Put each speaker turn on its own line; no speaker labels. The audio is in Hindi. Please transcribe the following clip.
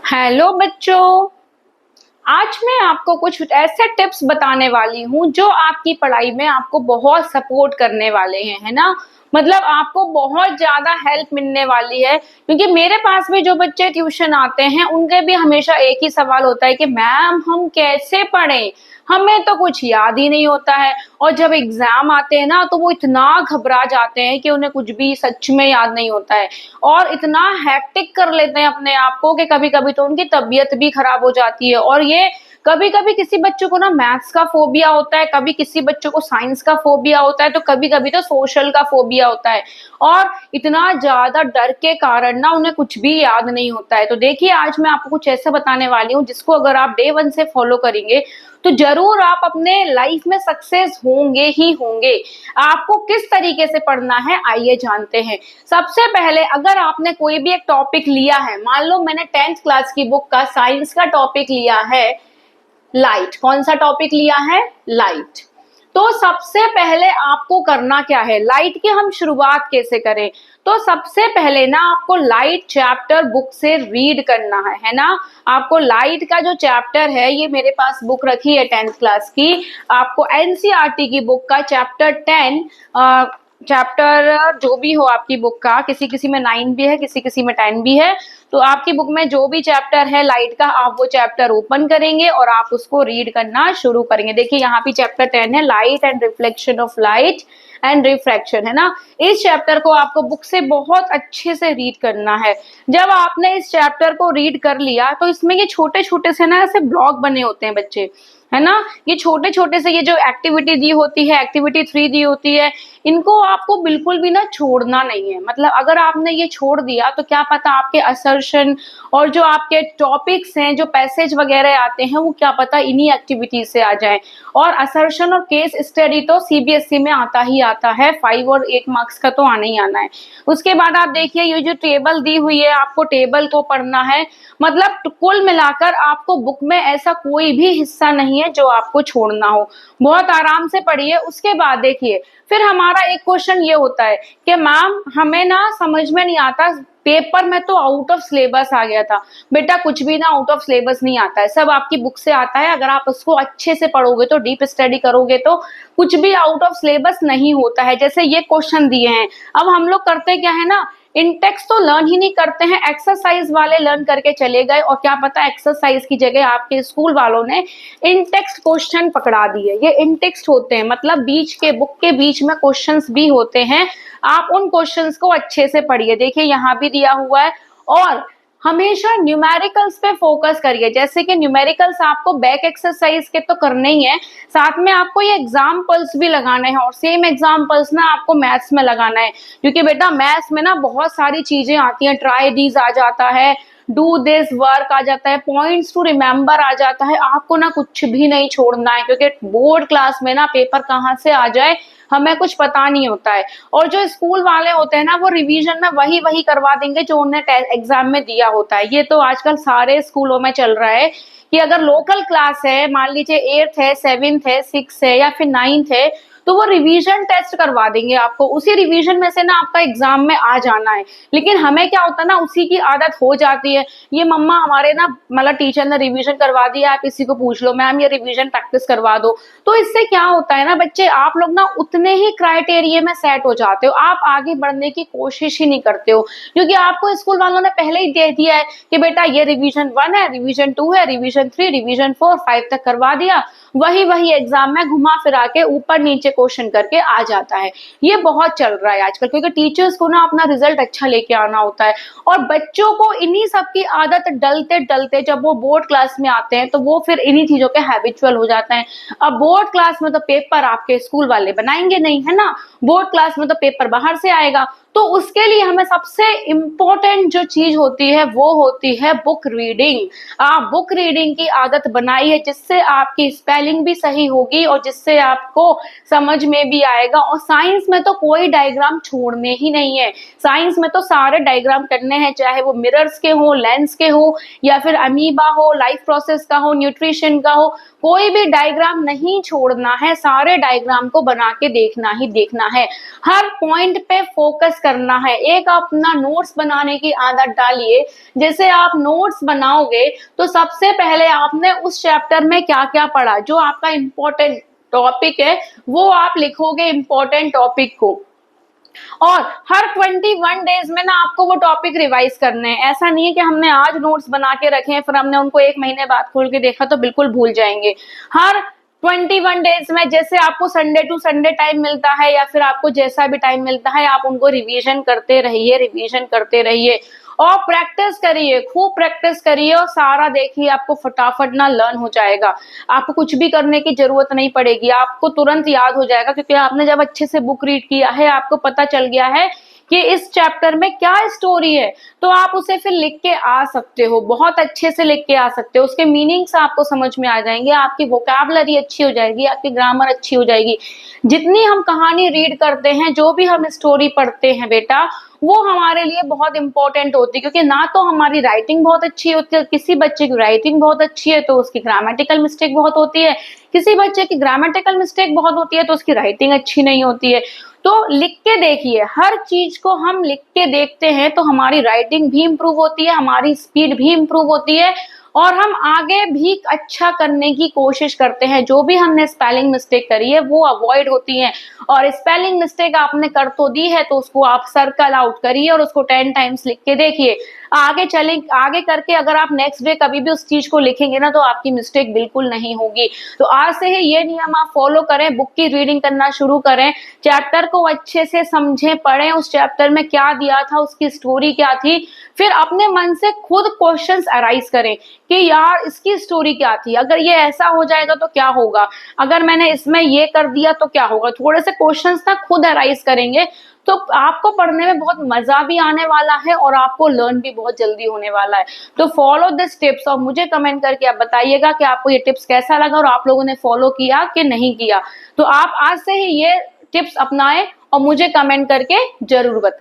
हेलो बच्चों। आज मैं आपको कुछ ऐसे टिप्स बताने वाली हूँ जो आपकी पढ़ाई में आपको बहुत सपोर्ट करने वाले हैं, है ना। मतलब आपको बहुत ज्यादा हेल्प मिलने वाली है, क्योंकि मेरे पास भी जो बच्चे ट्यूशन आते हैं उनके भी हमेशा एक ही सवाल होता है कि मैम हम कैसे पढ़ें, हमें तो कुछ याद ही नहीं होता है। और जब एग्जाम आते हैं ना तो वो इतना घबरा जाते हैं कि उन्हें कुछ भी सच में याद नहीं होता है, और इतना हैक्टिक कर लेते हैं अपने आप को कि कभी कभी तो उनकी तबीयत भी खराब हो जाती है। और ये कभी कभी किसी बच्चों को ना मैथ्स का फोबिया होता है, कभी किसी बच्चों को साइंस का फोबिया होता है, तो कभी कभी तो सोशल का फोबिया होता है। और इतना ज्यादा डर के कारण ना उन्हें कुछ भी याद नहीं होता है। तो देखिए, आज मैं आपको कुछ ऐसा बताने वाली हूँ जिसको अगर आप डे वन से फॉलो करेंगे तो जरूर आप अपने लाइफ में सक्सेस होंगे ही होंगे। आपको किस तरीके से पढ़ना है आइए जानते हैं। सबसे पहले अगर आपने कोई भी एक टॉपिक लिया है, मान लो मैंने 10th क्लास की बुक का साइंस का टॉपिक लिया है लाइट। कौन सा टॉपिक लिया है? लाइट। तो सबसे पहले आपको करना क्या है, लाइट की हम शुरुआत कैसे करें? तो सबसे पहले ना आपको लाइट चैप्टर बुक से रीड करना है ना। आपको लाइट का जो चैप्टर है, ये मेरे पास बुक रखी है 10th क्लास की, आपको एनसीईआरटी की बुक का चैप्टर 10, चैप्टर जो भी हो आपकी बुक का, किसी किसी में 9 भी है, किसी किसी में 10 भी है, तो आपकी बुक में जो भी चैप्टर है लाइट का, आप वो चैप्टर ओपन करेंगे और आप उसको रीड करना शुरू करेंगे। देखिए यहाँ पे चैप्टर 10 है, light and reflection of light and refraction, है ना। इस चैप्टर को आपको बुक से बहुत अच्छे से रीड करना है। जब आपने इस चैप्टर को रीड कर लिया तो इसमें ये छोटे छोटे से ना ऐसे ब्लॉक बने होते हैं बच्चे, है ना। ये छोटे छोटे से ये जो एक्टिविटी दी होती है, एक्टिविटी 3 दी होती है, इनको आपको बिल्कुल भी ना छोड़ना नहीं है। मतलब अगर आपने ये छोड़ दिया तो क्या पता आपके असर्शन और जो आपके टॉपिक्स हैं, जो पैसेज वगैरह आते हैं, वो क्या पता इन्हीं एक्टिविटीज से आ जाए। और असर्शन और केस स्टडी तो सीबीएसई में आता ही आता है, 5 और 8 मार्क्स का तो आना ही आना है। उसके बाद आप देखिए, ये जो टेबल दी हुई है, आपको टेबल को पढ़ना है। मतलब कुल मिलाकर आपको बुक में ऐसा कोई भी हिस्सा नहीं है जो आपको छोड़ना हो। बहुत आराम से पढ़िए। उसके बाद देखिए, फिर हमारा एक क्वेश्चन ये होता है कि मैम हमें ना समझ में नहीं आता, पेपर में तो आउट ऑफ सिलेबस आ गया था। बेटा कुछ भी ना आउट ऑफ सिलेबस नहीं आता है, सब आपकी बुक से आता है। अगर आप उसको अच्छे से पढ़ोगे तो, डीप स्टडी करोगे तो कुछ भी आउट ऑफ सिलेबस नहीं होता है। जैसे ये क्वेश्चन दिए हैं, अब हम लोग करते क्या है ना, इन टेक्स्ट तो लर्न ही नहीं करते हैं, एक्सरसाइज वाले लर्न करके चले गए, और क्या पता एक्सरसाइज की जगह आपके स्कूल वालों ने इन टेक्स्ट क्वेश्चन पकड़ा दिए। ये इन टेक्स्ट होते हैं, मतलब बीच के बुक के बीच में क्वेश्चंस भी होते हैं। आप उन क्वेश्चंस को अच्छे से पढ़िए। देखिए यहाँ भी दिया हुआ है। और हमेशा न्यूमेरिकल्स पे फोकस करिए। जैसे कि न्यूमेरिकल्स आपको बैक एक्सरसाइज के तो करने ही है, साथ में आपको ये एग्जाम्पल्स भी लगाने हैं, और सेम एग्जाम्पल्स ना आपको मैथ्स में लगाना है। क्योंकि बेटा मैथ्स में ना बहुत सारी चीजें आती हैं, ट्राई दीज आ जाता है, डू दिस वर्क आ जाता है, पॉइंट्स टू रिमेम्बर आ जाता है। आपको ना कुछ भी नहीं छोड़ना है, क्योंकि बोर्ड क्लास में ना पेपर कहाँ से आ जाए हमें कुछ पता नहीं होता है। और जो स्कूल वाले होते हैं ना, वो रिवीजन में वही वही करवा देंगे जो उन्हें एग्जाम में दिया होता है। ये तो आजकल सारे स्कूलों में चल रहा है कि अगर लोकल क्लास है, मान लीजिए 8th है, 7th है, 6th है या फिर 9th है, तो वो रिवीजन टेस्ट करवा देंगे आपको। उसी रिवीजन में से ना आपका एग्जाम में आ जाना है। लेकिन हमें क्या होता है ना, उसी की आदत हो जाती है। ये मम्मा हमारे ना, मतलब टीचर ने रिवीजन करवा दिया, आप इसी को पूछ लो मैम, ये रिवीजन प्रैक्टिस करवा दो। तो इससे क्या होता है ना बच्चे, आप लोग ना उतने ही क्राइटेरिया में सेट हो जाते हो, आप आगे बढ़ने की कोशिश ही नहीं करते हो, क्योंकि आपको स्कूल वालों ने पहले ही दे दिया है कि बेटा ये रिवीजन 1 है, रिवीजन 2 है, रिवीजन 3, रिवीजन 4, 5 तक करवा दिया। वही वही एग्जाम में घुमा फिरा के ऊपर नीचे क्वेश्चन करके आ जाता है। ये बहुत चल रहा है आजकल, क्योंकि टीचर्स को ना अपना रिजल्ट अच्छा लेके आना होता है। और बच्चों को इन्हीं सब की आदत डलते डलते जब वो बोर्ड क्लास में आते हैं तो वो फिर इन्हीं चीजों के हैबिचुअल हो जाते हैं। अब बोर्ड क्लास में तो पेपर आपके स्कूल वाले बनाएंगे नहीं, है ना। बोर्ड क्लास में तो पेपर बाहर से आएगा। तो उसके लिए हमें सबसे इम्पोर्टेंट जो चीज होती है वो होती है बुक रीडिंग। आप बुक रीडिंग की आदत बनाइए, जिससे आपकी स्पेलिंग स्पेलिंग भी सही होगी और जिससे आपको समझ में भी आएगा। और साइंस में तो कोई डायग्राम छोड़ने ही नहीं है, साइंस में तो सारे डायग्राम करने हैं, चाहे वो मिरर्स के हो, लेंस के हो, या फिर अमीबा हो, लाइफ प्रोसेस का हो, न्यूट्रिशन का हो, कोई भी डायग्राम नहीं छोड़ना है, सारे डायग्राम को बना के देखना ही देखना है, हर पॉइंट पे फोकस करना है। एक अपना नोट्स बनाने की आदत डालिए। जैसे आप नोट्स बनाओगे तो सबसे पहले आपने उस चैप्टर में क्या क्या पढ़ा, जो आपका इम्पोर्टेंट टॉपिक है वो आप लिखोगे, इम्पोर्टेंट टॉपिक को। और हर 21 डेज में ना आपको वो टॉपिक रिवाइज करने हैं। ऐसा नहीं है कि हमने आज नोट्स बना के रखे हैं फिर हमने उनको 1 महीने बाद खोल के देखा तो बिल्कुल भूल जाएंगे। हर 21 डेज में जैसे आपको संडे टू संडे टाइम मिलता है या फिर आपको जैसा भी टाइम मिलता है, आप उनको रिवीजन करते रहिए, रिवीजन करते रहिए और प्रैक्टिस करिए, खूब प्रैक्टिस करिए और सारा देखिए आपको फटाफट ना लर्न हो जाएगा। आपको कुछ भी करने की जरूरत नहीं पड़ेगी, आपको तुरंत याद हो जाएगा, क्योंकि आपने जब अच्छे से बुक रीड किया है, आपको पता चल गया है कि इस चैप्टर में क्या स्टोरी है, तो आप उसे फिर लिख के आ सकते हो, बहुत अच्छे से लिख के आ सकते हो। उसके मीनिंग्स आपको समझ में आ जाएंगे, आपकी वोकैबुलरी अच्छी हो जाएगी, आपकी ग्रामर अच्छी हो जाएगी। जितनी हम कहानी रीड करते हैं, जो भी हम स्टोरी पढ़ते हैं बेटा, वो हमारे लिए बहुत इंपॉर्टेंट होती है, क्योंकि ना तो हमारी राइटिंग बहुत अच्छी होती है, किसी बच्चे की राइटिंग बहुत अच्छी है तो उसकी ग्रामेटिकल मिस्टेक बहुत होती है, किसी बच्चे की ग्रामेटिकल मिस्टेक बहुत होती है तो उसकी राइटिंग अच्छी नहीं होती है। तो लिख के देखिए, हर चीज को हम लिख के देखते हैं तो हमारी राइटिंग भी इम्प्रूव होती है, हमारी स्पीड भी इम्प्रूव होती है और हम आगे भी अच्छा करने की कोशिश करते हैं। जो भी हमने स्पेलिंग मिस्टेक करी है वो अवॉइड होती है, और स्पेलिंग मिस्टेक आपने कर तो दी है तो उसको आप सर्कल आउट करिए और उसको 10 टाइम्स लिख के देखिए। आगे चले, आगे करके अगर आप नेक्स्ट डे कभी भी उस चीज को लिखेंगे ना तो आपकी मिस्टेक बिल्कुल नहीं होगी। तो आज से ही ये नियम आप फॉलो करें, बुक की रीडिंग करना शुरू करें, चैप्टर को अच्छे से समझें, पढ़ें, उस चैप्टर में क्या दिया था, उसकी स्टोरी क्या थी, फिर अपने मन से खुद क्वेश्चंस अराइज करें कि यार इसकी स्टोरी क्या थी, अगर ये ऐसा हो जाएगा तो क्या होगा, अगर मैंने इसमें ये कर दिया तो क्या होगा। थोड़े से क्वेश्चंस ना खुद अराइज करेंगे तो आपको पढ़ने में बहुत मजा भी आने वाला है और आपको लर्न भी बहुत जल्दी होने वाला है। तो फॉलो दिस टिप्स और मुझे कमेंट करके आप बताइएगा कि आपको ये टिप्स कैसा लगा और आप लोगों ने फॉलो किया कि नहीं किया। तो आप आज से ही ये टिप्स अपनाएं और मुझे कमेंट करके जरूर बताएं।